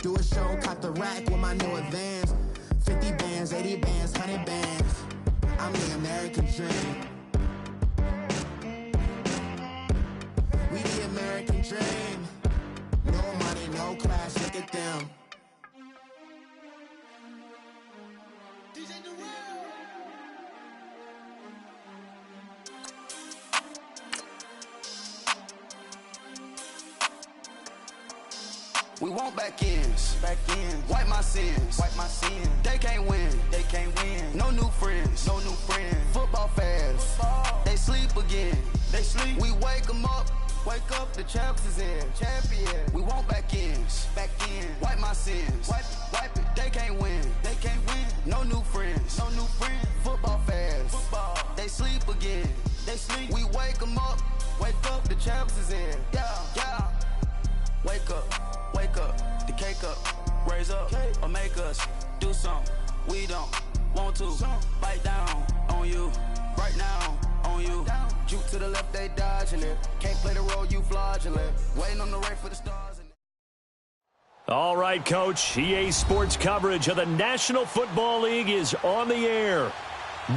Do a show, cop the rack with my new advance. 50 bands, 80 bands, 100 bands. I'm the American dream. We the American dream. No money, no class, look at them. We want back ends, wipe my sins, They can't win, No new friends, Football fans, they sleep again, We wake them up, the champs is in, We want back ends, wipe my sins, wipe it. They can't win, No new friends, Football fans, they sleep again, We wake them up, the champs is in, yeah. Wake up, the cake up, raise up, or make us do something we don't want to. Bite down on you, right now on you. Juke to the left, they dodging it. Can't play the role, you fraudulent. Waiting on the right for the stars. All right, Coach. EA Sports coverage of the National Football League is on the air.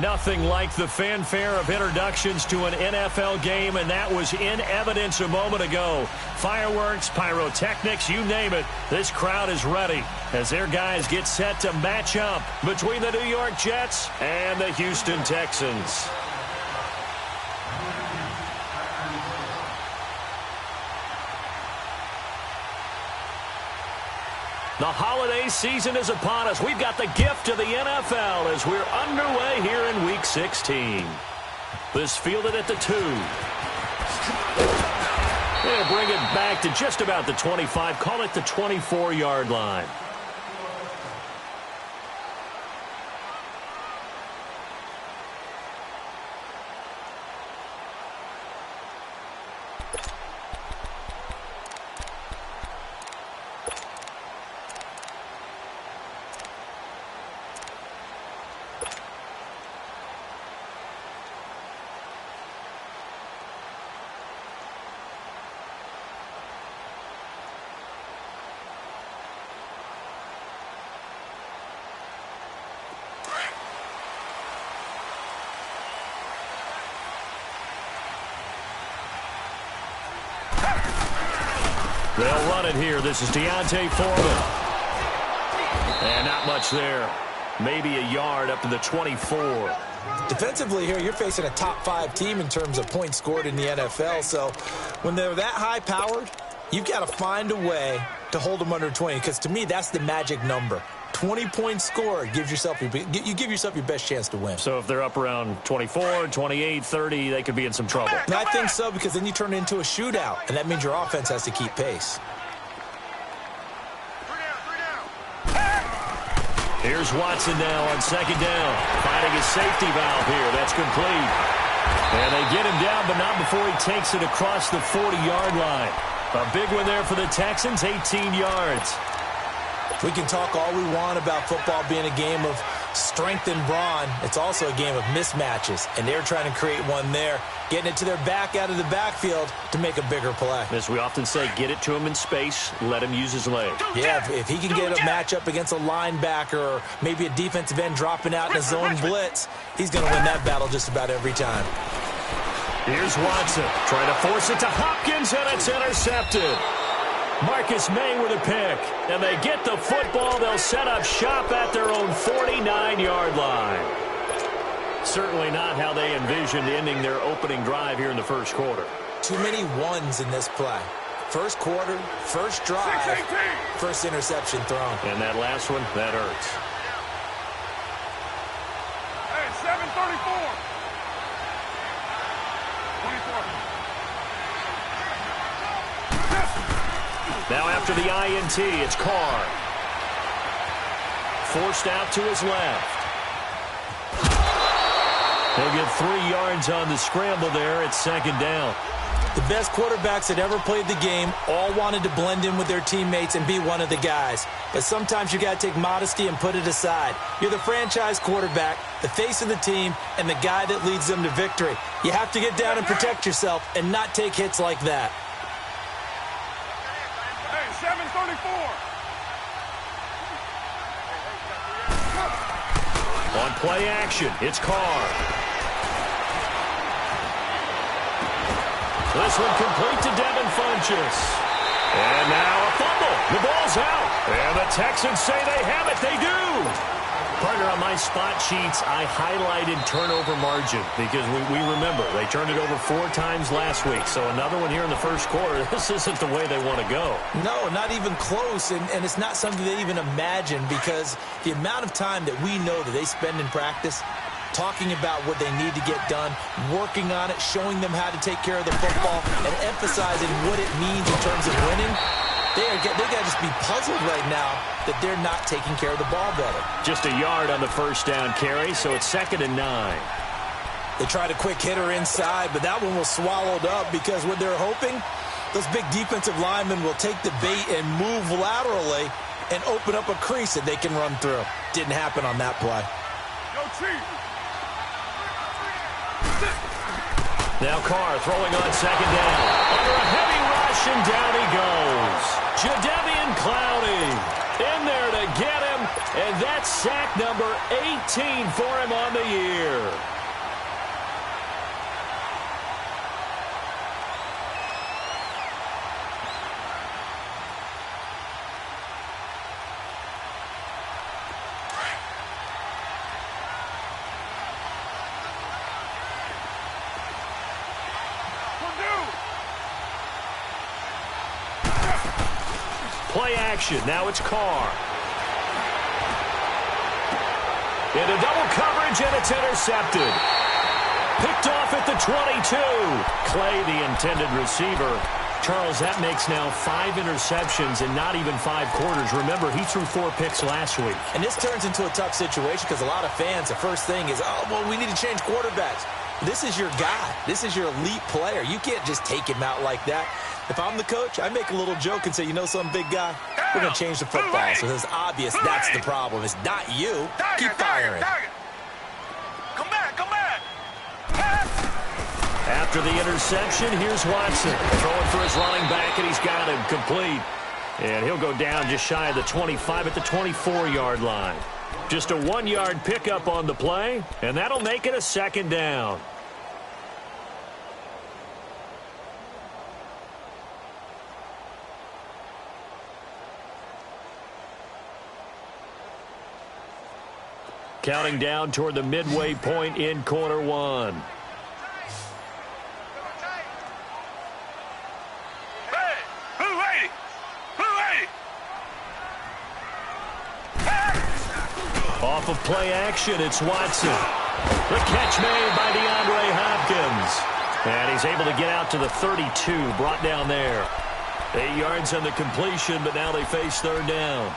Nothing like the fanfare of introductions to an NFL game, and that was in evidence a moment ago. Fireworks, pyrotechnics, you name it. This crowd is ready as their guys get set to match up between the New York Jets and the Houston Texans. The holiday season is upon us. We've got the gift of the NFL as we're underway here in Week 16. This fielded at the 2. They'll bring it back to just about the 25. Call it the 24-yard line. They'll run it here. This is Deontay Foreman. And not much there. Maybe a yard up to the 24. Defensively here, you're facing a top 5 team in terms of points scored in the NFL. So when they're that high-powered, you've got to find a way to hold them under 20. Because to me, that's the magic number. 20 points scored, you give yourself your best chance to win. So if they're up around 24, 28, 30, they could be in some trouble. And I think so, because then you turn it into a shootout, and that means your offense has to keep pace. Here's Watson now on second down. Finding his safety valve here. That's complete. And they get him down, but not before he takes it across the 40-yard line. A big one there for the Texans, 18 yards. We can talk all we want about football being a game of strength and brawn. It's also a game of mismatches, and they're trying to create one there, getting it to their back out of the backfield to make a bigger play. As we often say, get it to him in space, let him use his leg. Yeah, if he can get a matchup against a linebacker or maybe a defensive end dropping out in a zone blitz, he's going to win that battle just about every time. Here's Watson trying to force it to Hopkins, and it's intercepted. Marcus May with a pick, and they get the football. They'll set up shop at their own 49-yard line. Certainly not how they envisioned ending their opening drive here in the first quarter. Too many ones in this play. First quarter, first drive, first interception thrown. And that last one, that hurts. Hey, 7:34. 24. Now after the INT, it's Carr. Forced out to his left. They'll get 3 yards on the scramble there at second down. The best quarterbacks that ever played the game all wanted to blend in with their teammates and be one of the guys. But sometimes you got to take modesty and put it aside. You're the franchise quarterback, the face of the team, and the guy that leads them to victory. You have to get down and protect yourself and not take hits like that. Hey, 7:34. On play action, it's Carr. This one complete to Devin Funchess. And now a fumble. The ball's out. And the Texans say they have it. They do. Partner, on my spot sheets, I highlighted turnover margin because we remember they turned it over 4 times last week. So another one here in the first quarter. This isn't the way they want to go. No, not even close. And it's not something they even imagine because the amount of time that we know that they spend in practice talking about what they need to get done, working on it, showing them how to take care of the football, and emphasizing what it means in terms of winning. They got to just be puzzled right now that they're not taking care of the ball better. Just a yard on the first down carry, so it's 2nd and 9. They tried a quick hitter inside, but that one was swallowed up because what they're hoping, those big defensive linemen will take the bait and move laterally and open up a crease that they can run through. Didn't happen on that play. Yo, Chief. Now Carr throwing on 2nd down. Under a heavy rush, and down he goes. Jadeveon Clowney in there to get him, and that's sack number 18 for him on the year. Play action. Now it's Carr. Into double coverage, and it's intercepted. Picked off at the 22. Clay, the intended receiver. Charles, that makes now 5 interceptions in not even 5 quarters. Remember, he threw 4 picks last week. And this turns into a tough situation because a lot of fans, the first thing is, oh, well, we need to change quarterbacks. This is your guy. This is your elite player. You can't just take him out like that. If I'm the coach, I make a little joke and say, you know something, big guy? We're going to change the football. So it's obvious that's the problem. It's not you. Keep firing. Come back, come back. After the interception, here's Watson. Throwing for his running back, and he's got him complete. And he'll go down just shy of the 25 at the 24-yard line. Just a 1-yard pickup on the play, and that'll make it a 2nd down. Counting down toward the midway point in quarter 1. Hey, who waiting? Who waiting? Off of play action, it's Watson. The catch made by DeAndre Hopkins. And he's able to get out to the 32, brought down there. 8 yards on the completion, but now they face 3rd down.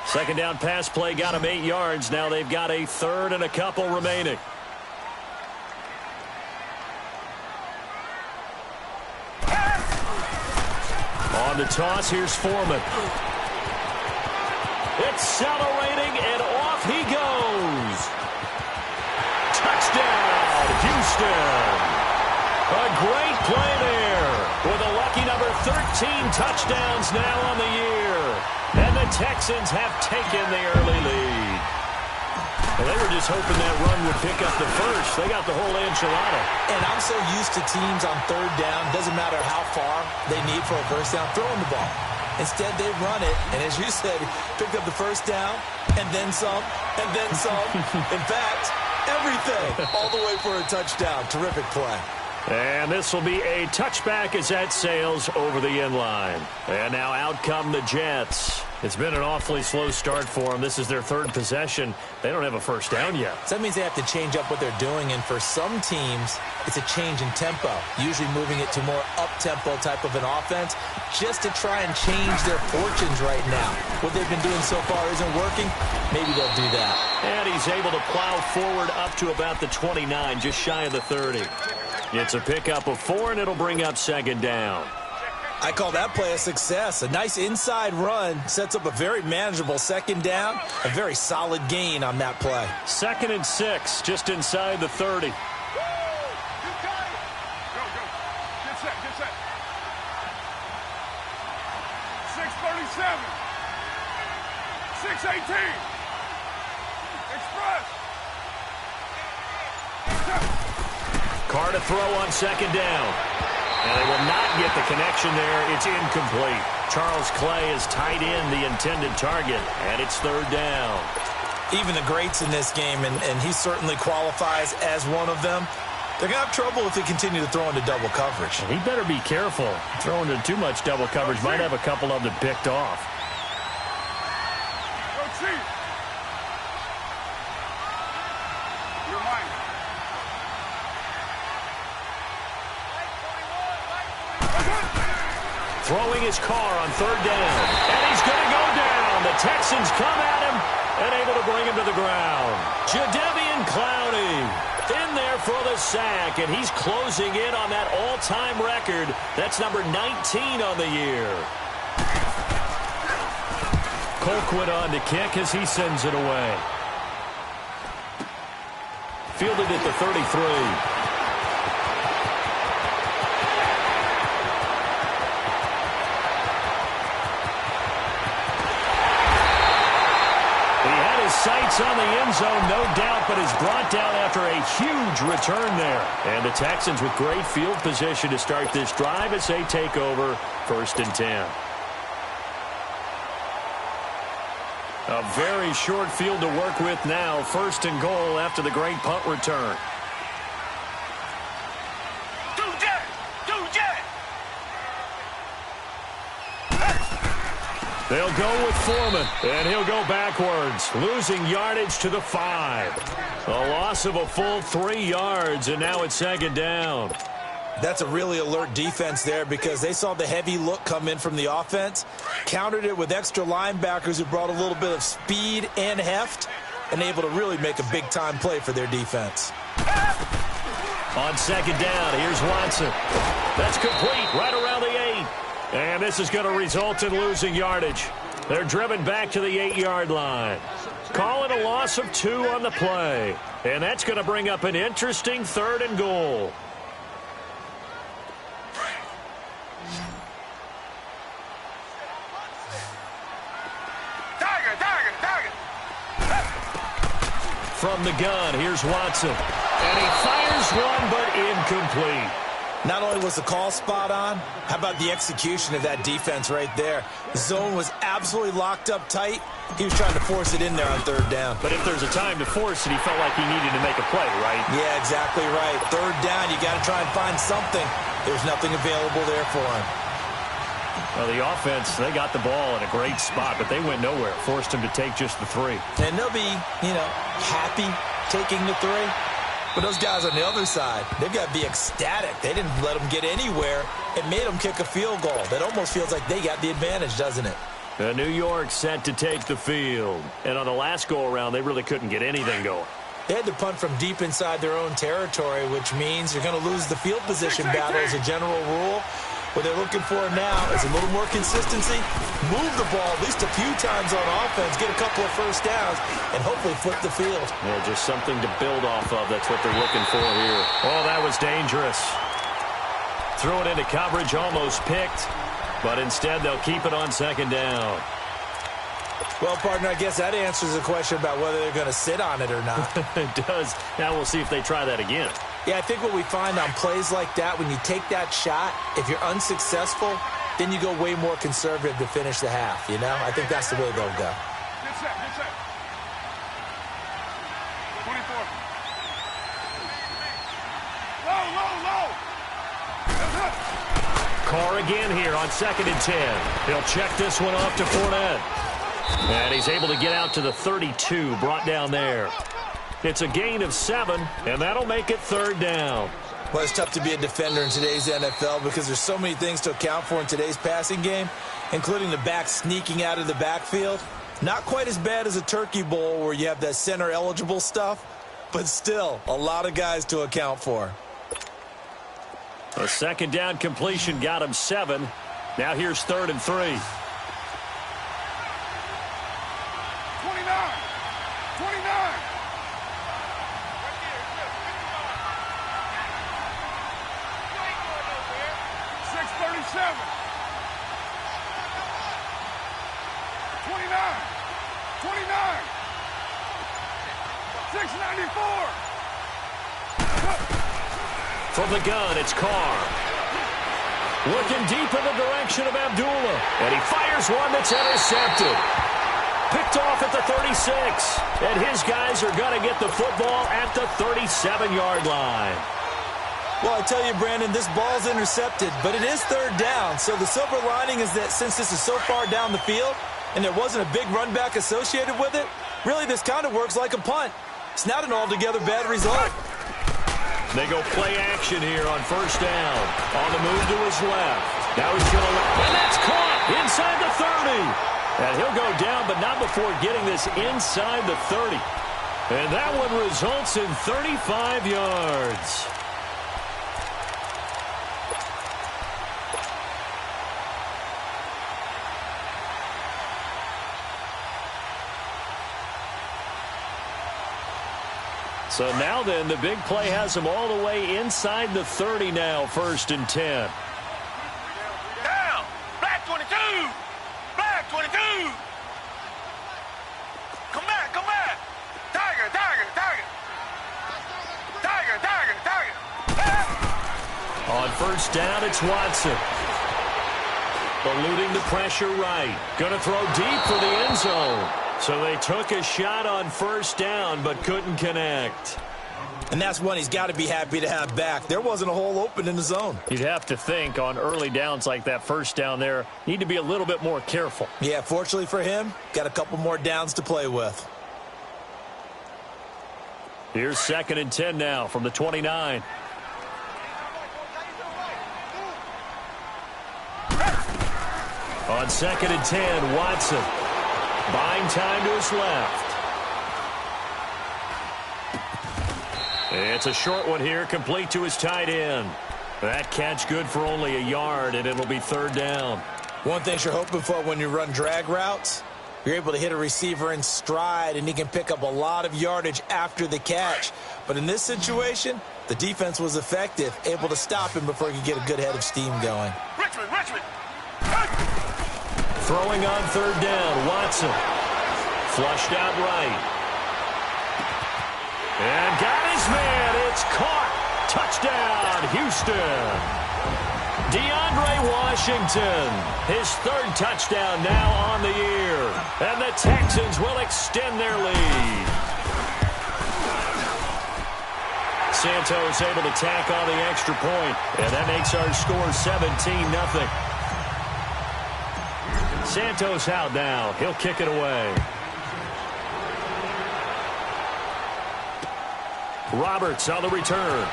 Second down pass play got him 8 yards. Now they've got a 3rd and a couple remaining. On the toss, here's Foreman. Accelerating, and off he goes. Touchdown, Houston. A great play there with a lucky number 13 touchdowns now on the year. And the Texans have taken the early lead. Well, they were just hoping that run would pick up the first. They got the whole enchilada. And I'm so used to teams on 3rd down, doesn't matter how far they need for a first down, throwing the ball. Instead, they run it, and as you said, picked up the first down, and then some, and then some. In fact, everything, all the way for a touchdown. Terrific play. And this will be a touchback as that sails over the end line. And now out come the Jets. It's been an awfully slow start for them. This is their 3rd possession. They don't have a first down yet. So that means they have to change up what they're doing, and for some teams, it's a change in tempo, usually moving it to more up-tempo type of an offense, just to try and change their fortunes right now. What they've been doing so far isn't working. Maybe they'll do that. And he's able to plow forward up to about the 29, just shy of the 30. It's a pickup of 4, and it'll bring up 2nd down. I call that play a success. A nice inside run sets up a very manageable second down, a very solid gain on that play. 2nd and 6, just inside the 30. Go, go. Get set, get set. 6:37. 6:18. Express. Carr to throw on 2nd down. And they will not get the connection there. It's incomplete. Charles Clay has tied in the intended target, and it's 3rd down. Even the greats in this game, and he certainly qualifies as one of them, they're going to have trouble if they continue to throw into double coverage. He better be careful. Throwing into too much double coverage might have a couple of them picked off. Throwing his Carr on 3rd down. And he's going to go down. The Texans come at him and able to bring him to the ground. Jadeveon Clowney in there for the sack, and he's closing in on that all-time record. That's number 19 on the year. Colquitt on to kick as he sends it away. Fielded at the 33. Sights on the end zone, no doubt, but is brought down after a huge return there. And the Texans with great field position to start this drive as they take over 1st and 10. A very short field to work with now. 1st and goal after the great punt return. They'll go with Foreman, and he'll go backwards, losing yardage to the 5. A loss of a full 3 yards, and now it's 2nd down. That's a really alert defense there because they saw the heavy look come in from the offense, countered it with extra linebackers who brought a little bit of speed and heft, and able to really make a big-time play for their defense. On 2nd down, here's Watson. That's complete right around the 8. And this is going to result in losing yardage. They're driven back to the 8-yard line. Calling a loss of 2 on the play. And that's going to bring up an interesting 3rd and goal. From the gun, here's Watson. And he fires one, but incomplete. Not only was the call spot on, how about the execution of that defense right there? The zone was absolutely locked up tight. He was trying to force it in there on 3rd down. But if there's a time to force it, he felt like he needed to make a play, right? Yeah, exactly right. 3rd down, you got to try and find something. There's nothing available there for him. Well, the offense, they got the ball in a great spot, but they went nowhere. Forced him to take just the 3. And they'll be, happy taking the 3. But those guys on the other side, they've got to be ecstatic. They didn't let them get anywhere and made them kick a field goal. That almost feels like they got the advantage, doesn't it? New York set to take the field. And on the last go-around, they really couldn't get anything going. They had to punt from deep inside their own territory, which means you're going to lose the field position battle as a general rule. What they're looking for now is a little more consistency, move the ball at least a few times on offense, get a couple of 1st downs, and hopefully flip the field. Yeah, just something to build off of. That's what they're looking for here. Oh, that was dangerous. Threw it into coverage, almost picked, but instead they'll keep it on 2nd down. Well, partner, I guess that answers the question about whether they're going to sit on it or not. It does. Now we'll see if they try that again. Yeah, I think what we find on plays like that, when you take that shot, if you're unsuccessful, then you go way more conservative to finish the half, I think that's the way they'll go. Get set, get set. 24. Low, low, low. Carr again here on 2nd and 10. He'll check this one off to Fournette. And he's able to get out to the 32, brought down there. It's a gain of 7, and that'll make it 3rd down. Well, it's tough to be a defender in today's NFL because there's so many things to account for in today's passing game, including the back sneaking out of the backfield. Not quite as bad as a turkey bowl where you have that center-eligible stuff, but still a lot of guys to account for. A 2nd down completion got him 7. Now here's 3rd and 3. 29. 29. 637. 29. 29. 694. From the gun, it's Carr. Looking deep in the direction of Abdullah. And he fires one that's intercepted. Picked off at the 36. And his guys are going to get the football at the 37-yard line. Well, I tell you, Brandon, this ball's intercepted, but it is 3rd down. So the silver lining is that since this is so far down the field and there wasn't a big run back associated with it, really this kind of works like a punt. It's not an altogether bad result. They go play action here on 1st down. On the move to his left. Now he's going to let, and that's caught inside the 30. And he'll go down, but not before getting this inside the 30. And that one results in 35 yards. So now then, the big play has him all the way inside the 30 now, 1st and 10. Down. Black 22. Black 22. Come back, come back. Tiger, tiger, tiger. Tiger, tiger, tiger. On 1st down, it's Watson. Eluding the pressure right. Going to throw deep for the end zone. So they took a shot on 1st down, but couldn't connect. And that's one he's got to be happy to have back. There wasn't a hole open in the zone. You'd have to think on early downs like that 1st down there, need to be a little bit more careful. Yeah, fortunately for him, got a couple more downs to play with. Here's 2nd and 10 now from the 29. On 2nd and 10, Watson. Buying time to his left. It's a short one here, complete to his tight end. That catch good for only a yard, and it'll be 3rd down. One thing you're hoping for when you run drag routes, you're able to hit a receiver in stride, and he can pick up a lot of yardage after the catch. But in this situation, the defense was effective, able to stop him before he could get a good head of steam going. Richmond, Richmond. Throwing on 3rd down, Watson. Flushed out right. And got his man. It's caught. Touchdown, Houston. DeAndre Washington. His 3rd touchdown now on the year. And the Texans will extend their lead. Santos able to tack on the extra point. And that makes our score 17-0. Santos out now. He'll kick it away. Roberts on the return.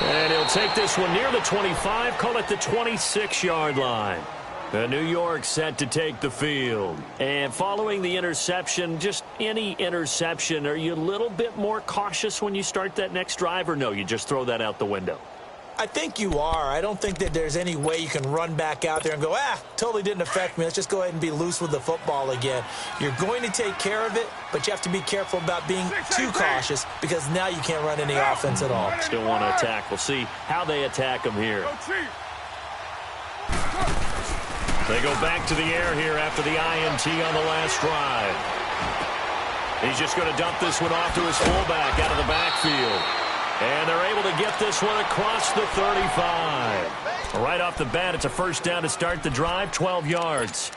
And he'll take this one near the 25, call it the 26-yard line. The New York set to take the field. And following the interception, just any interception, are you a little bit more cautious when you start that next drive, or no, you just throw that out the window? I think you are. I don't think that there's any way you can run back out there and go, totally didn't affect me. Let's just go ahead and be loose with the football again. You're going to take care of it, but you have to be careful about being too cautious because now you can't run any offense at all. Still want to attack. We'll see how they attack them here. They go back to the air here after the INT on the last drive. He's just going to dump this one off to his fullback out of the backfield. And they're able to get this one across the 35. Right off the bat, it's a 1st down to start the drive, 12 yards.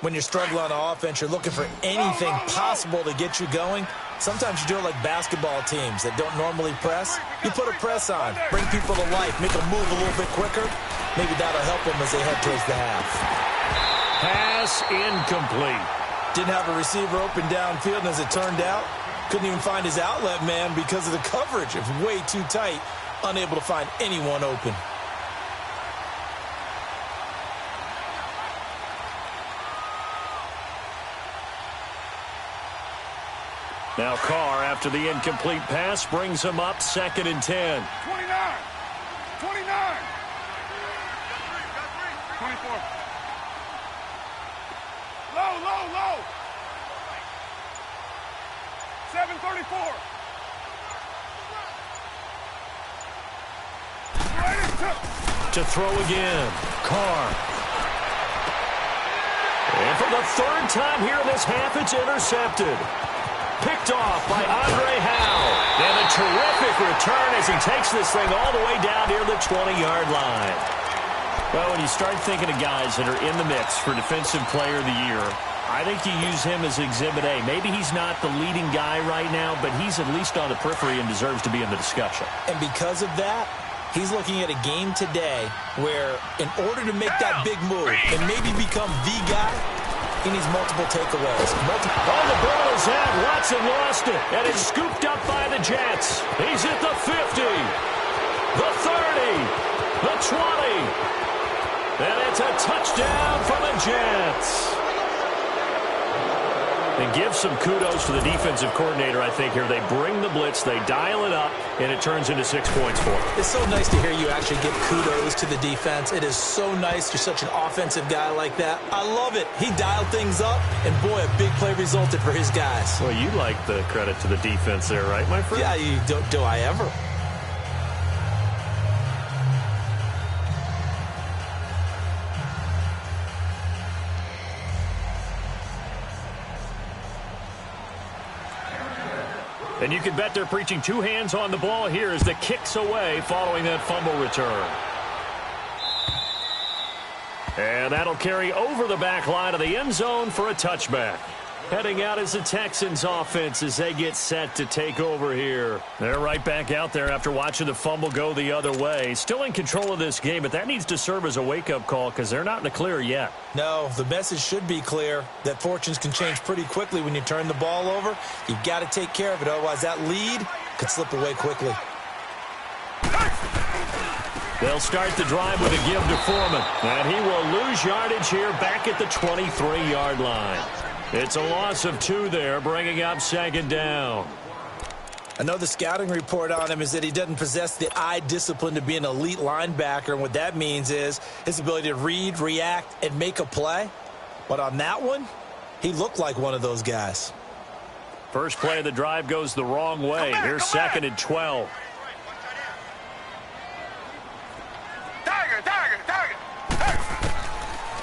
When you're struggling on offense, you're looking for anything possible to get you going. Sometimes you do it like basketball teams that don't normally press. You put a press on, bring people to life, make them move a little bit quicker. Maybe that'll help them as they head towards the half. Pass incomplete. Didn't have a receiver open downfield, and as it turned out, couldn't even find his outlet man because of the coverage. It was way too tight, unable to find anyone open. Now Carr, after the incomplete pass, brings him up 2nd and 10. 29. 29. 24. Low. 734. To throw again. Carr. And for the 3rd time here in this half, it's intercepted. Picked off by Andre Howe. And a terrific return as he takes this thing all the way down near the 20-yard line. Well, when you start thinking of guys that are in the mix for Defensive Player of the Year, I think you use him as Exhibit A. Maybe he's not the leading guy right now, but he's at least on the periphery and deserves to be in the discussion. And because of that, he's looking at a game today where in order to make that big move and maybe become the guy, he needs multiple takeaways. Oh, the ball is out. Watson lost it, and it's scooped up by the Jets. He's at the 50, the 30, the 20, and it's a touchdown for the Jets. And give some kudos to the defensive coordinator, I think, here. They bring the blitz, they dial it up, and it turns into 6 points for them. It's so nice to hear you actually give kudos to the defense. It is so nice. You're such an offensive guy like that. I love it. He dialed things up, and boy, a big play resulted for his guys. Well, you like the credit to the defense there, right, my friend? Yeah, do I ever? And you can bet they're preaching 2 hands on the ball here as the kick's away following that fumble return. And that'll carry over the back line of the end zone for a touchback. Heading out is the Texans offense as they get set to take over here. They're right back out there after watching the fumble go the other way. Still in control of this game, but that needs to serve as a wake-up call because they're not in the clear yet. No, the message should be clear that fortunes can change pretty quickly when you turn the ball over. You've got to take care of it, otherwise that lead could slip away quickly. They'll start the drive with a give to Foreman, and he will lose yardage here back at the 23-yard line. It's a loss of 2 there, bringing up 2nd down. I know the scouting report on him is that he doesn't possess the eye discipline to be an elite linebacker, and what that means is his ability to read, react, and make a play. But on that one, he looked like one of those guys. First play of the drive goes the wrong way. Here's 2nd and 12. Tiger.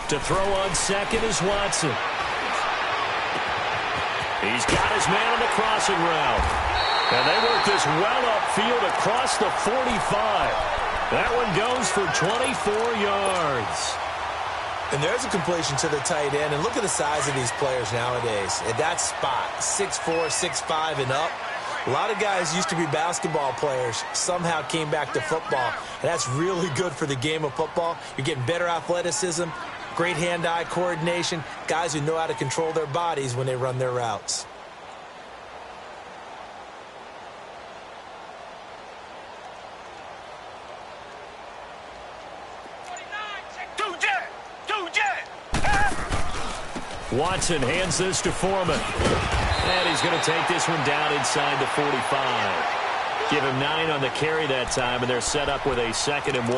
To throw on 2nd is Watson. He's got his man on the crossing route. And they work this well upfield across the 45. That one goes for 24 yards. And there's a completion to the tight end. And look at the size of these players nowadays. At that spot, 6'4", 6'5", and up. A lot of guys used to be basketball players, somehow came back to football. And that's really good for the game of football. You're getting better athleticism, great hand-eye coordination, guys who know how to control their bodies when they run their routes. Watson hands this to Foreman. And he's going to take this one down inside the 45. Give him 9 on the carry that time, and they're set up with a 2nd and 1.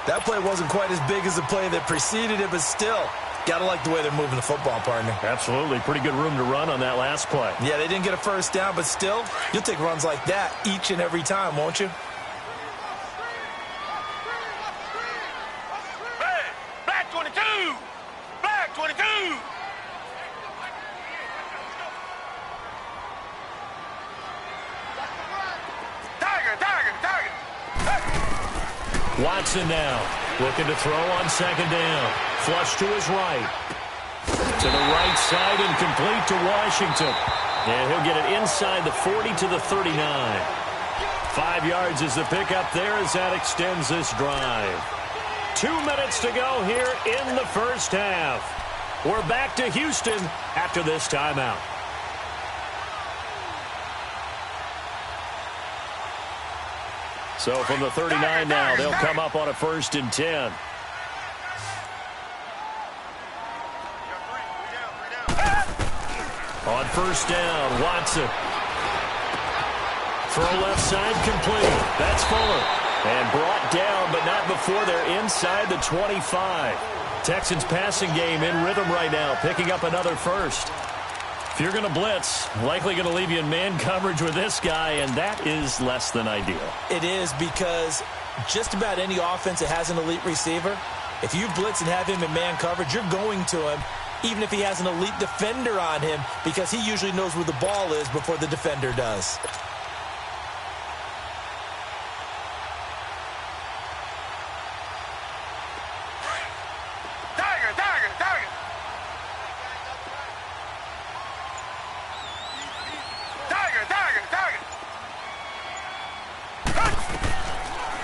That play wasn't quite as big as the play that preceded it, but still, got to like the way they're moving the football, partner. Absolutely. Pretty good room to run on that last play. Yeah, they didn't get a first down, but still, you'll take runs like that each and every time, won't you? Black 22. Black 22. Tiger. Watson now looking to throw on 2nd down. Flush to his right. To the right side and complete to Washington. And he'll get it inside the 40 to the 39. 5 yards is the pickup there as that extends this drive. 2 minutes to go here in the first half. We're back to Houston after this timeout. So from the 39 now, they'll come up on a 1st and 10. On first down, Watson. Throw left side complete. That's Fuller. And brought down, but not before they're inside the 25. Texans passing game in rhythm right now, picking up another first. If you're going to blitz, likely going to leave you in man coverage with this guy, and that is less than ideal. It is, because just about any offense that has an elite receiver, if you blitz and have him in man coverage, you're going to him, even if he has an elite defender on him, because he usually knows where the ball is before the defender does.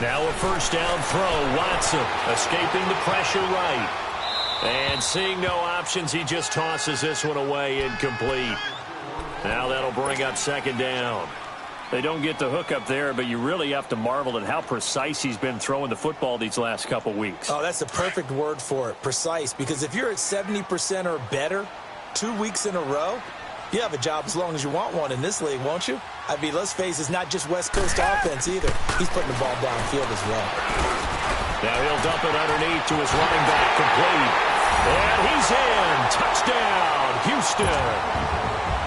Now a first down throw. Watson escaping the pressure right. And seeing no options, he just tosses this one away, incomplete. Now that'll bring up second down. They don't get the hook up there, but you really have to marvel at how precise he's been throwing the football these last couple weeks. Oh, that's the perfect word for it, precise. Because if you're at 70% or better 2 weeks in a row, you have a job as long as you want one in this league, won't you? I mean, let's face it, it's not just West Coast offense either. He's putting the ball downfield as well. Now he'll dump it underneath to his running back, complete. And he's in. Touchdown, Houston.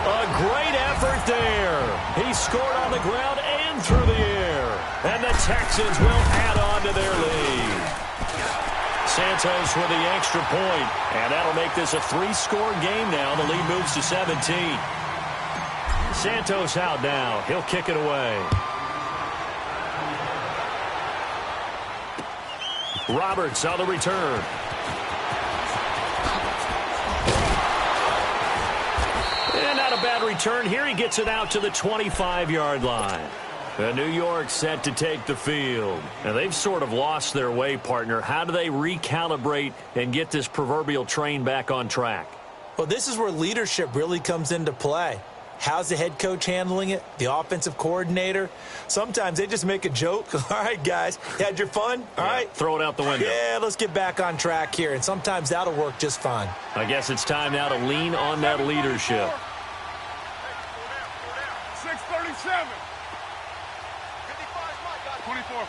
A great effort there. He scored on the ground and through the air. And the Texans will add on to their lead. Santos with the extra point. And that'll make this a 3-score game now. The lead moves to 17. Santos out now. He'll kick it away. Roberts on the return. And not a bad return here. He gets it out to the 25-yard line. And New York set to take the field. And they've sort of lost their way, partner. How do they recalibrate and get this proverbial train back on track? Well, this is where leadership really comes into play. How's the head coach handling it? The offensive coordinator? Sometimes they just make a joke. All right, guys, you had your fun? All right. Throw it out the window. Yeah, let's get back on track here. And sometimes that'll work just fine. I guess it's time now to lean on that leadership. 6:37. 24.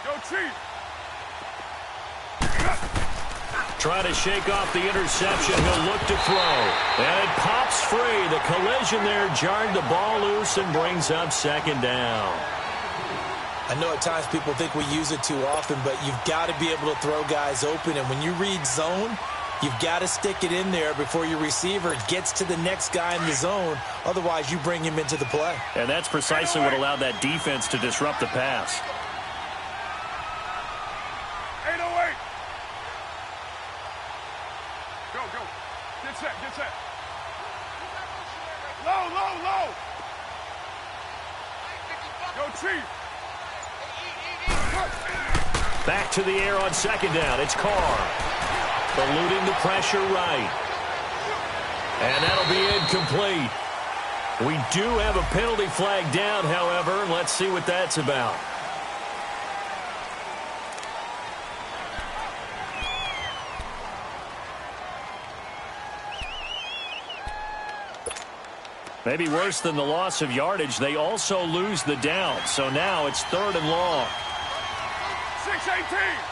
Go Chief. Trying to shake off the interception. He'll look to throw. And it pops free. The collision there jarred the ball loose and brings up second down. I know at times people think we use it too often, but you've got to be able to throw guys open. And when you read zone, you've got to stick it in there before your receiver gets to the next guy in the zone. Otherwise, you bring him into the play. And that's precisely what allowed that defense to disrupt the pass. 808. Go, go. Get set, get set. Low, low, low. Go, Chief. Back to the air on second down. It's Carr. Eluding the pressure right. And that'll be incomplete. We do have a penalty flag down, however. Let's see what that's about. Maybe worse than the loss of yardage, they also lose the down. So now it's 3rd and long. 6:18.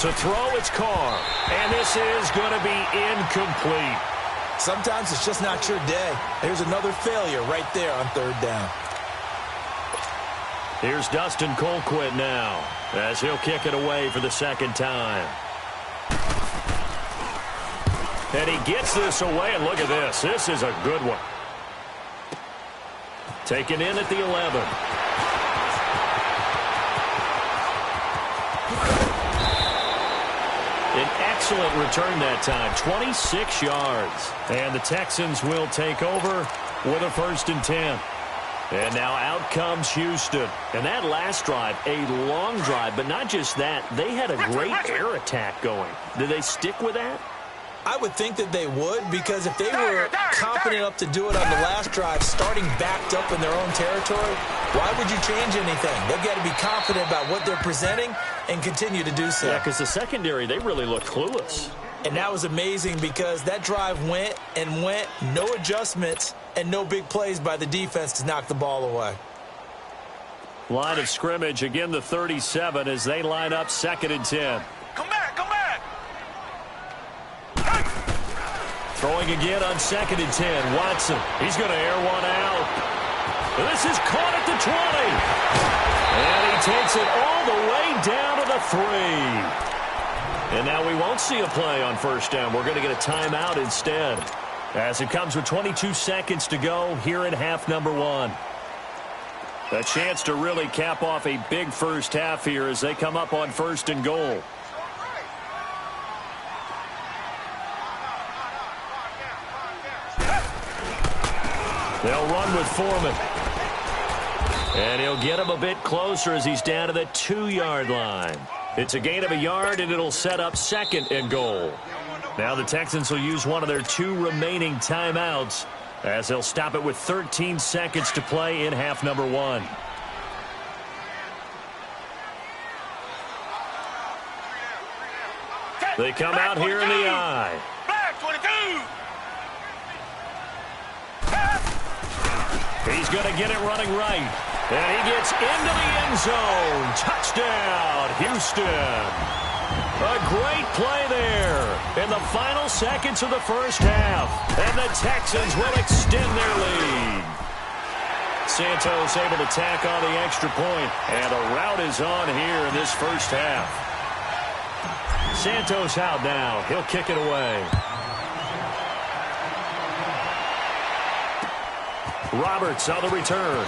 To throw, it's Carr. And this is going to be incomplete. Sometimes it's just not your day. There's another failure right there on 3rd down. Here's Dustin Colquitt now, as he'll kick it away for the second time. And he gets this away, and look at this. This is a good one. Taken in at the 11. An excellent return that time, 26 yards. And the Texans will take over with a 1st and 10. And now out comes Houston. And that last drive, a long drive, but not just that. They had a great air attack going. Did they stick with that? I would think that they would, because if they were confident enough to do it on the last drive, starting backed up in their own territory, why would you change anything? They've got to be confident about what they're presenting and continue to do so. Yeah, because the secondary, they really look clueless. And that was amazing because that drive went and went, no adjustments, and no big plays by the defense to knock the ball away. Line of scrimmage, again the 37 as they line up 2nd and 10. Come back, come back. Throwing again on 2nd and 10. Watson, he's going to air one out. This is caught at the 20. And he takes it all the way down to the 3. And now we won't see a play on 1st down. We're going to get a timeout instead. As it comes with 22 seconds to go here in half number 1. A chance to really cap off a big first half here as they come up on 1st and goal. They'll run with Foreman. And he'll get him a bit closer as he's down to the 2-yard line. It's a gain of a yard, and it'll set up 2nd and goal. Now the Texans will use one of their 2 remaining timeouts as they'll stop it with 13 seconds to play in half number 1. They come out here in the I. Back 22. He's going to get it running right. And he gets into the end zone. Touchdown, Houston. A great play there in the final seconds of the first half. And the Texans will extend their lead. Santos able to tack on the extra point. And a rout is on here in this first half. Santos out now. He'll kick it away. Roberts on the return.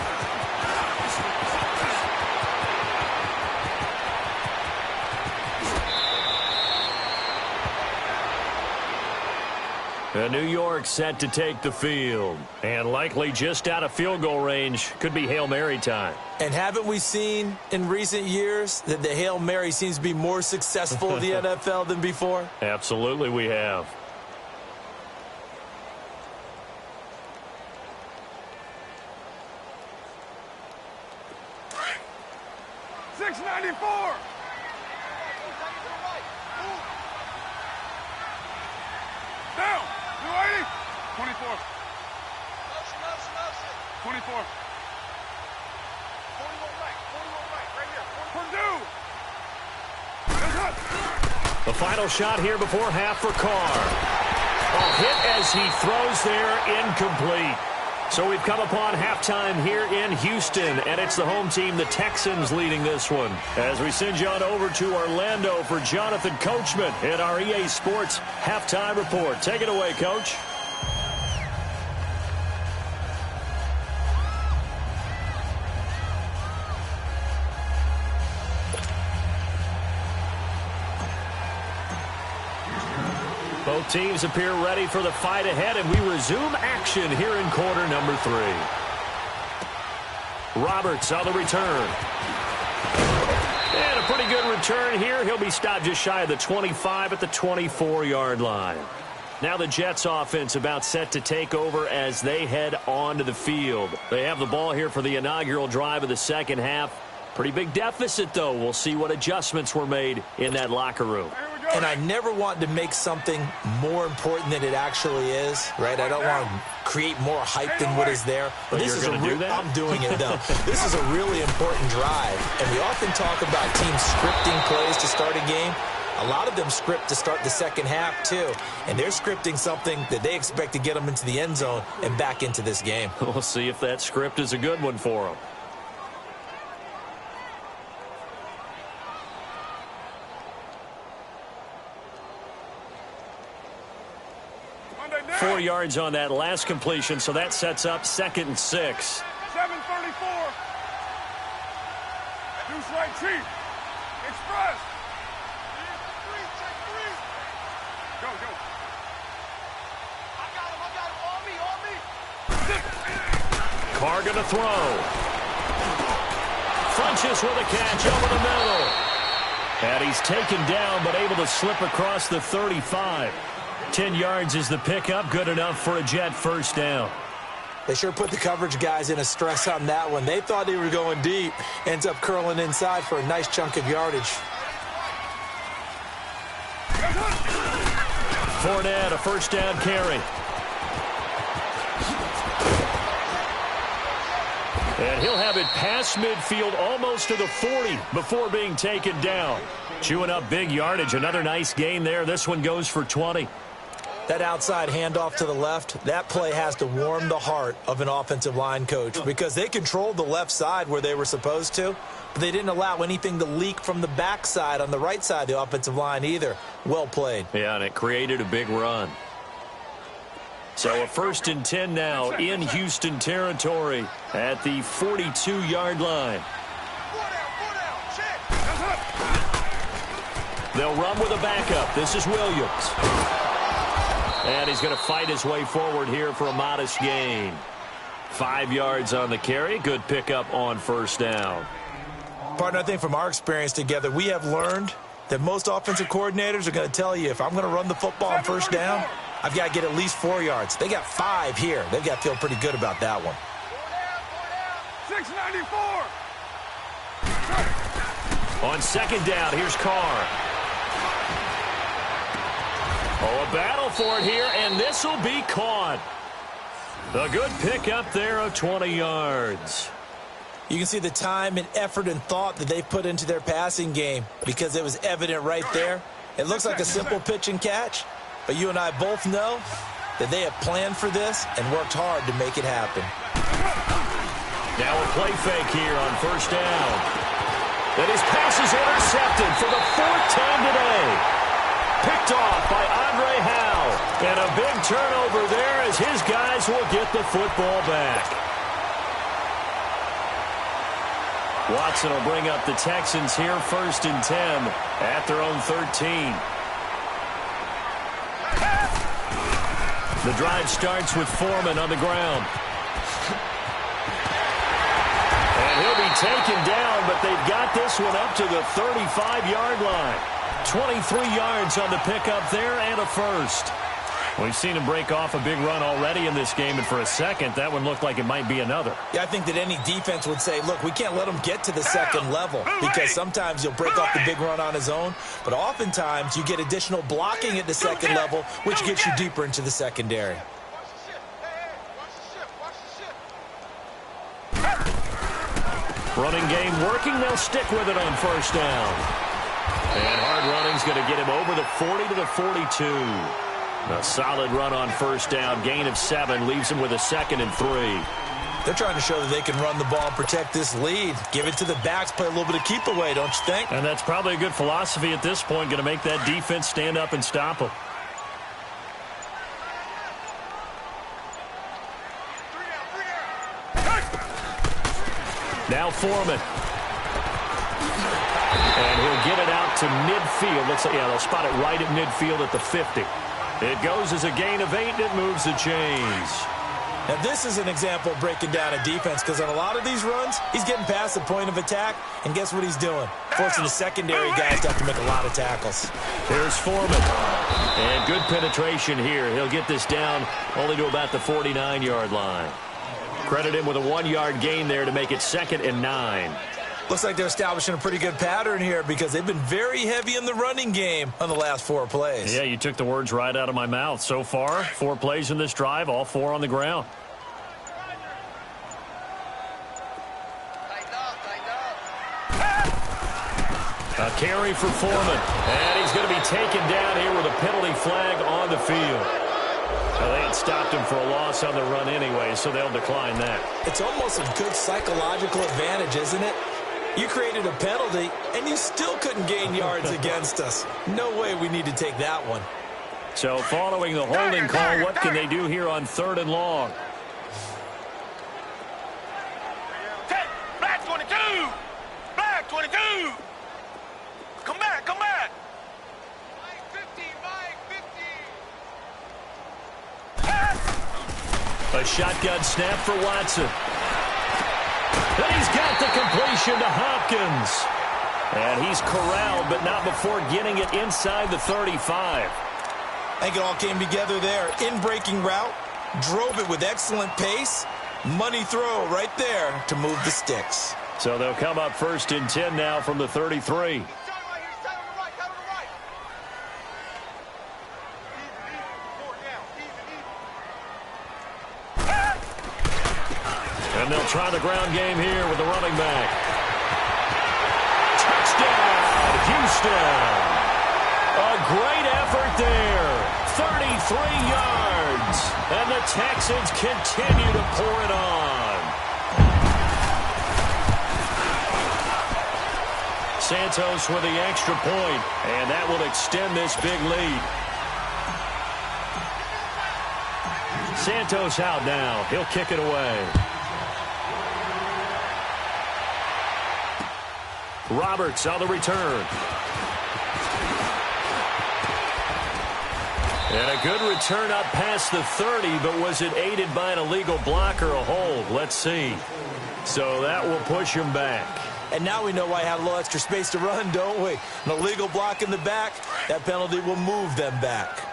And New York set to take the field. And likely just out of field goal range. Could be Hail Mary time. And haven't we seen in recent years that the Hail Mary seems to be more successful in the NFL than before? Absolutely we have. $6.94. Down. 280. 24. 24. 41 right. Right here. Purdue. The final shot here before half for Carr. A hit as he throws there, incomplete. So we've come upon halftime here in Houston, and it's the home team, the Texans, leading this one. As we send you on over to Orlando for Jonathan Coachman in our EA Sports halftime report. Take it away, Coach. Both teams appear ready for the fight ahead, and we resume action here in quarter number 3. Roberts on the return. And a pretty good return here. He'll be stopped just shy of the 25 at the 24-yard line. Now the Jets offense about set to take over as they head onto the field. They have the ball here for the inaugural drive of the second half. Pretty big deficit, though. We'll see what adjustments were made in that locker room. And I never want to make something more important than it actually is, right? I don't want to create more hype than what is there. But this is going to do that? I'm doing it, though. This is a really important drive. And we often talk about teams scripting plays to start a game. A lot of them script to start the second half, too. And they're scripting something that they expect to get them into the end zone and back into this game. We'll see if that script is a good one for them. 4 yards on that last completion, so that sets up 2nd and 6. 7:34. Deuce right, Chief. Express. Go. I got him. On me. Carr going to throw. Funches with a catch over the middle. And he's taken down, but able to slip across the 35. 10 yards is the pickup, good enough for a Jet first down. They sure put the coverage guys in a stress on that one. They thought they were going deep. Ends up curling inside for a nice chunk of yardage. Fournette, a first down carry. And he'll have it past midfield almost to the 40 before being taken down. Chewing up big yardage. Another nice gain there. This one goes for 20. That outside handoff to the left, that play has to warm the heart of an offensive line coach because they controlled the left side where they were supposed to, but they didn't allow anything to leak from the backside on the right side of the offensive line either. Well played. Yeah, and it created a big run. So a 1st and 10 now in Houston territory at the 42-yard line. They'll run with a backup. This is Williams. And he's going to fight his way forward here for a modest gain. 5 yards on the carry. Good pickup on first down. Partner, I think from our experience together, we have learned that most offensive coordinators are going to tell you, if I'm going to run the football on first down, I've got to get at least 4 yards. They got 5 here. They've got to feel pretty good about that one. 694. On second down, here's Carr. Oh, a battle for it here, and this will be caught. A good pickup there of 20 yards. You can see the time and effort and thought that they put into their passing game because it was evident right there. It looks like a simple pitch and catch, but you and I both know that they have planned for this and worked hard to make it happen. Now a play fake here on first down. And his pass is intercepted for the 4th time today. Picked off by Andre Howe. And a big turnover there as his guys will get the football back. Watson will bring up the Texans here 1st and 10 at their own 13. The drive starts with Foreman on the ground. And he'll be taken down, but they've got this one up to the 35-yard line. 23 yards on the pickup there and a first. We've seen him break off a big run already in this game, and for a second, that one looked like it might be another. Yeah, I think that any defense would say, look, we can't let him get to the second level because sometimes he'll break off the big run on his own, but oftentimes you get additional blocking at the second level, which gets you deeper into the secondary. Running game working. They'll stick with it on first down. And hard running's going to get him over the 40 to the 42. A solid run on first down. Gain of 7 leaves him with a 2nd and 3. They're trying to show that they can run the ball and protect this lead. Give it to the backs, play a little bit of keep away, don't you think? And that's probably a good philosophy at this point. Going to make that defense stand up and stop them. Now Foreman. And he'll get it out to midfield. Looks like, yeah, they'll spot it right at midfield at the 50. It goes as a gain of 8, and it moves the chains. Now, this is an example of breaking down a defense because on a lot of these runs, he's getting past the point of attack, and guess what he's doing? Forcing the secondary guys to have to make a lot of tackles. Here's Foreman. And good penetration here. He'll get this down only to about the 49-yard line. Credit him with a 1-yard gain there to make it 2nd and 9. Looks like they're establishing a pretty good pattern here because they've been very heavy in the running game on the last 4 plays. Yeah, you took the words right out of my mouth. So far, 4 plays in this drive, all 4 on the ground. A carry for Foreman. And he's going to be taken down here with a penalty flag on the field. Well, they had stopped him for a loss on the run anyway, so they'll decline that. It's almost a good psychological advantage, isn't it? You created a penalty, and you still couldn't gain yards against us. No way we need to take that one. So following the holding call, what can they do here on 3rd and long? Black 22! Black 22! Come back, come back! Mike 50, Mike 50! A shotgun snap for Watson. And he's got the completion to Hopkins. And he's corralled, but not before getting it inside the 35. I think it all came together there. In-breaking route, drove it with excellent pace. Money throw right there to move the sticks. So they'll come up 1st and 10 now from the 33. And they'll try the ground game here with the running back. Touchdown, Houston. A great effort there. 33 yards. And the Texans continue to pour it on. Santos with the extra point, and that will extend this big lead. Santos out now. He'll kick it away. Roberts on the return. And a good return up past the 30, but was it aided by an illegal block or a hold? Let's see. So that will push him back. And now we know why I had a little extra space to run, don't we? An illegal block in the back, that penalty will move them back.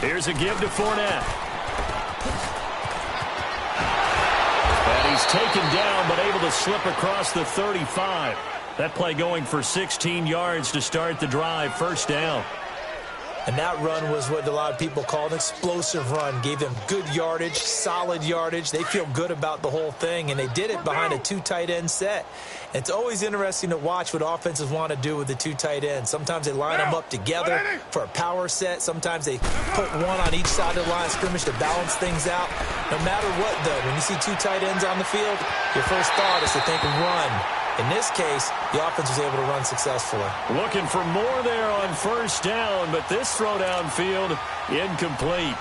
Here's a give to Fournette. And he's taken down, but able to slip across the 35. That play going for 16 yards to start the drive. First down. And that run was what a lot of people call an explosive run. Gave them good yardage, solid yardage. They feel good about the whole thing, and they did it behind a two tight end set. It's always interesting to watch what offenses want to do with the two tight ends. Sometimes they line them up together for a power set. Sometimes they put one on each side of the line of scrimmage to balance things out. No matter what, though, when you see two tight ends on the field, your first thought is to think run. In this case, the offense was able to run successfully. Looking for more there on first down, but this throw downfield incomplete.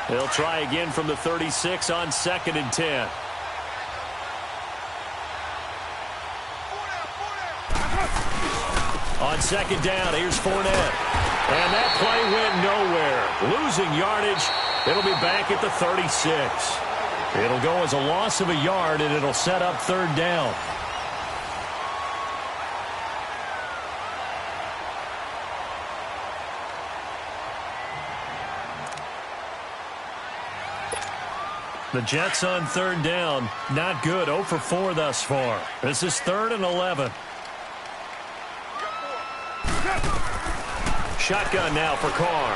They'll try again from the 36 on 2nd and 10. On 2nd down, here's Fournette. And that play went nowhere. Losing yardage. It'll be back at the 36. It'll go as a loss of a yard, and it'll set up 3rd down. The Jets on 3rd down. Not good. 0 for 4 thus far. This is 3rd and 11. Shotgun now for Carr.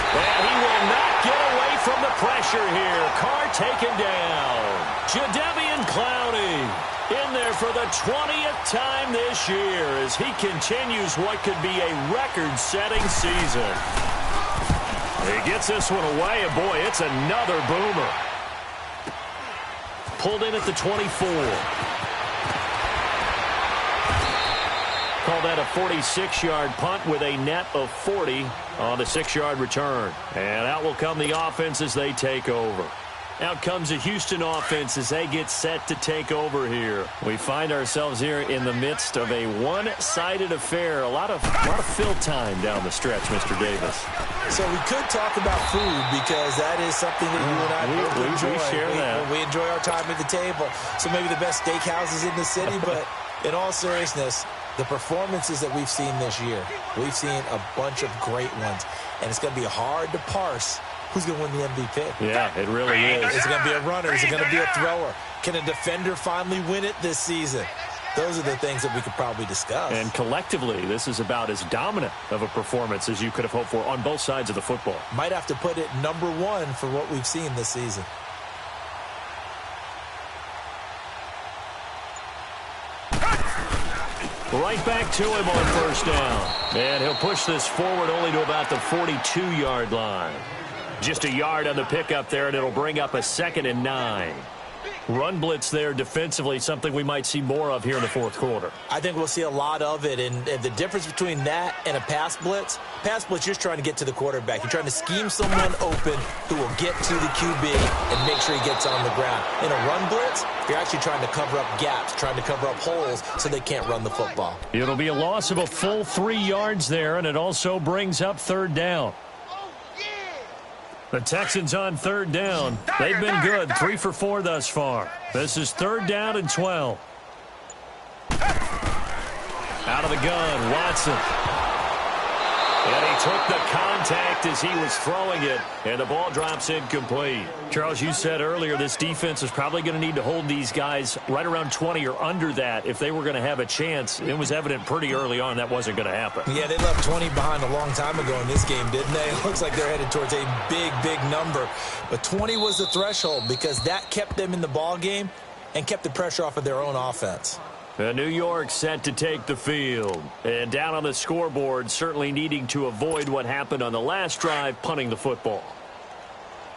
And he will not get away from the pressure here. Carr taken down. Jadeveon Clowney in there for the 20th time this year as he continues what could be a record-setting season. He gets this one away, and boy, it's another boomer. Pulled in at the 24. Call that a 46-yard punt with a net of 40 on the 6-yard return. And out will come the offense as they take over. Out comes the Houston offense as they get set to take over here. We find ourselves here in the midst of a one-sided affair. A lot of fill time down the stretch, Mr. Davis. So we could talk about food because that is something that you and I both enjoy. We share that. We enjoy our time at the table. So maybe the best steakhouses in the city, but in all seriousness, the performances that we've seen this year, we've seen a bunch of great ones. And it's going to be hard to parse who's going to win the MVP. Yeah, it really is. Is it going to be a runner? Is it going to be a thrower? Can a defender finally win it this season? Those are the things that we could probably discuss. And collectively, this is about as dominant of a performance as you could have hoped for on both sides of the football. Might have to put it number 1 for what we've seen this season. Right back to him on first down. And he'll push this forward only to about the 42-yard line. Just a yard on the pickup there, and it'll bring up a 2nd and 9. Run blitz there defensively, something we might see more of here in the 4th quarter. I think we'll see a lot of it, and the difference between that and a pass blitz, you're just trying to get to the quarterback. You're trying to scheme someone open who will get to the QB and make sure he gets on the ground. In a run blitz, you're actually trying to cover up gaps, trying to cover up holes so they can't run the football. It'll be a loss of a full 3 yards there, and it also brings up 3rd down. The Texans on 3rd down. They've been good, 3 for 4 thus far. This is 3rd down and 12. Out of the gun, Watson. And he took the contact as he was throwing it, and the ball drops incomplete. Charles, you said earlier this defense is probably going to need to hold these guys right around 20 or under that if they were going to have a chance. It was evident pretty early on that wasn't going to happen. Yeah, they left 20 behind a long time ago in this game, didn't they? It looks like they're headed towards a big, big number. But 20 was the threshold because that kept them in the ball game and kept the pressure off of their own offense. New York set to take the field. And down on the scoreboard, certainly needing to avoid what happened on the last drive, punting the football.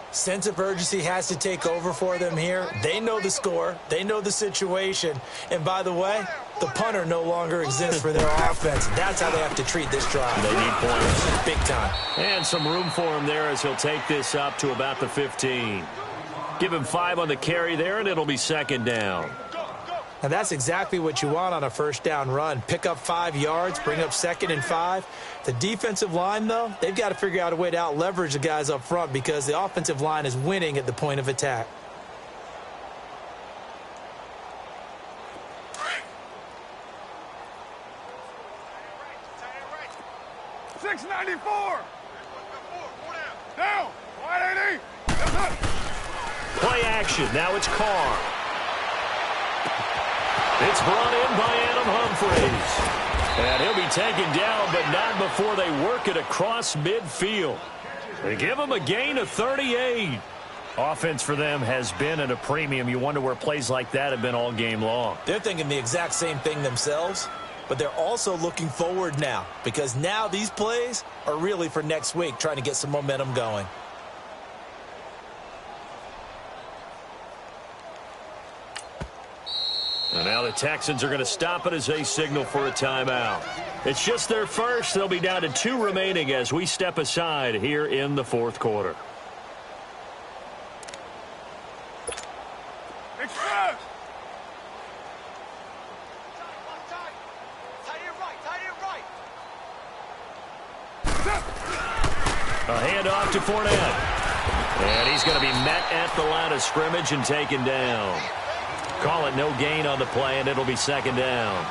Sense of urgency has to take over for them here. They know the score. They know the situation. And by the way, the punter no longer exists for their offense. That's how they have to treat this drive. They need points. Big time. And some room for him there as he'll take this up to about the 15. Give him 5 on the carry there, and it'll be second down. Now, that's exactly what you want on a first down run. Pick up 5 yards, bring up 2nd and 5. The defensive line, though, they've got to figure out a way to out-leverage the guys up front because the offensive line is winning at the point of attack. $6.94. Down. Wide 80. Play action. Now it's Carr. It's brought in by Adam Humphries. And he'll be taken down, but not before they work it across midfield. They give him a gain of 38. Offense for them has been at a premium. You wonder where plays like that have been all game long. They're thinking the exact same thing themselves, but they're also looking forward now because now these plays are really for next week, trying to get some momentum going. And now the Texans are going to stop it as they signal for a timeout. It's just their first. They'll be down to 2 remaining as we step aside here in the fourth quarter. Express. A handoff to Fournette. And he's going to be met at the line of scrimmage and taken down. Call it no gain on the play, and it'll be second down.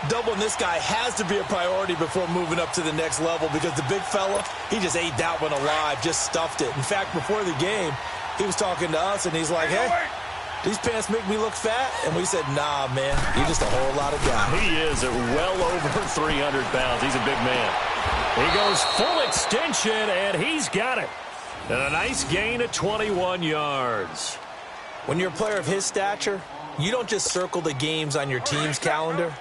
Doubling this guy has to be a priority before moving up to the next level because the big fella, he just ate that one alive, just stuffed it. In fact, before the game, he was talking to us, and he's like, hey, these pants make me look fat? And we said, nah, man, you're just a whole lot of guy. He is at well over 300 pounds. He's a big man. He goes full extension, and he's got it. And a nice gain of 21 yards. When you're a player of his stature, you don't just circle the games on your team's calendar.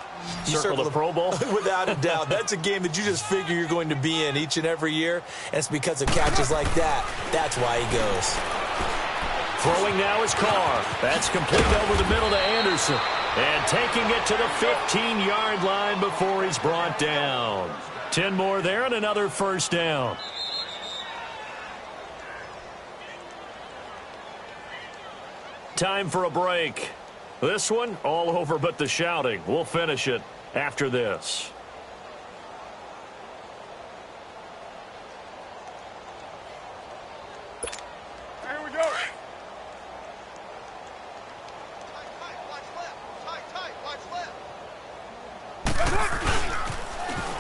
You circle the Pro Bowl? Without a doubt. That's a game that you just figure you're going to be in each and every year. And it's because of catches like that. That's why he goes. Throwing now is Carr. That's complete over the middle to Anderson. And taking it to the 15-yard line before he's brought down. 10 more there and another first down. Time for a break. This one, all over but the shouting. We'll finish it after this. Here we go.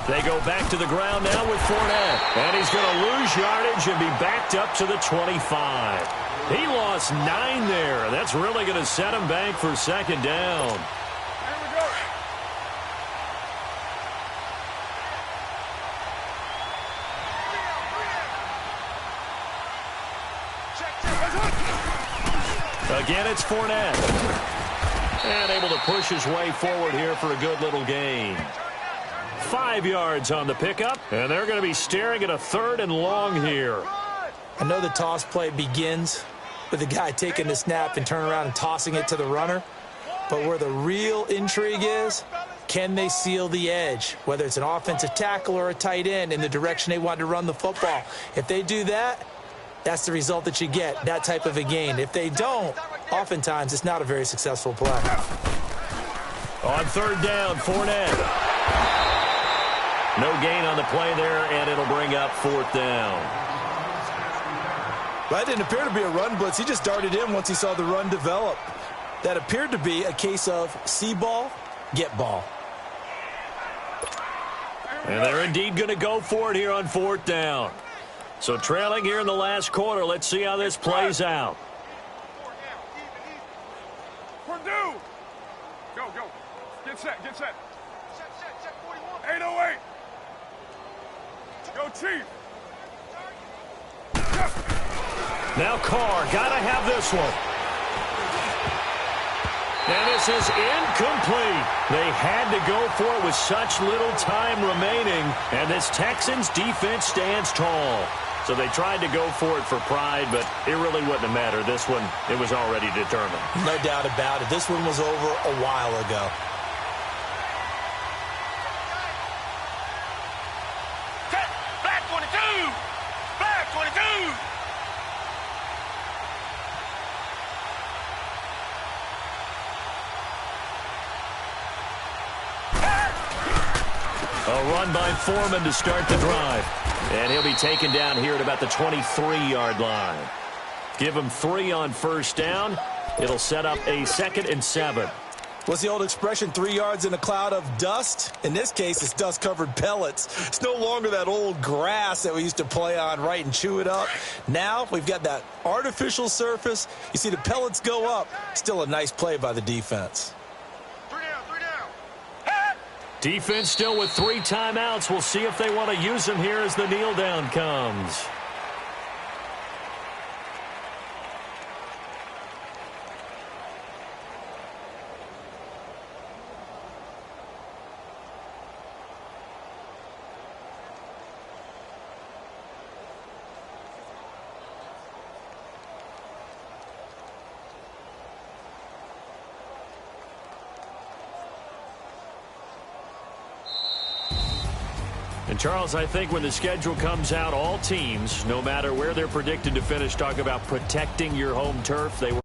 They go back to the ground now with Fournette. And he's going to lose yardage and be backed up to the 25. He lost 9 there. That's really going to set him back for second down. Here we go. Again, it's Fournette. And able to push his way forward here for a good little gain. 5 yards on the pickup, and they're going to be staring at a 3rd and long here. I know the toss play begins with the guy taking the snap and turning around and tossing it to the runner. But where the real intrigue is, can they seal the edge, whether it's an offensive tackle or a tight end, in the direction they want to run the football? If they do that, that's the result that you get, that type of a gain. If they don't, oftentimes it's not a very successful play. On 3rd down, Fournette. No gain on the play there, and it'll bring up 4th down. That didn't appear to be a run blitz. He just darted in once he saw the run develop. That appeared to be a case of see ball, get ball. And they're indeed going to go for it here on 4th down. So trailing here in the last quarter. Let's see how this plays out. Purdue! Go, go. Get set, get set. Set, 41. 808. Go, Chief. Now Carr, got to have this one. And this is incomplete. They had to go for it with such little time remaining. And this Texans defense stands tall. So they tried to go for it for pride, but it really wouldn't have mattered. This one, it was already determined. No doubt about it. This one was over a while ago. Black 22! Black 22! A run by Foreman to start the drive. And he'll be taken down here at about the 23-yard line. Give him 3 on 1st down. It'll set up a 2nd and 7. What's the old expression, 3 yards in a cloud of dust? In this case, it's dust-covered pellets. It's no longer that old grass that we used to play on, right, and chew it up. Now we've got that artificial surface. You see the pellets go up. Still a nice play by the defense. 3 down, 3 down. Defense still with 3 timeouts. We'll see if they want to use them here as the kneel down comes. And Charles, I think when the schedule comes out, all teams, no matter where they're predicted to finish, talk about protecting your home turf. They were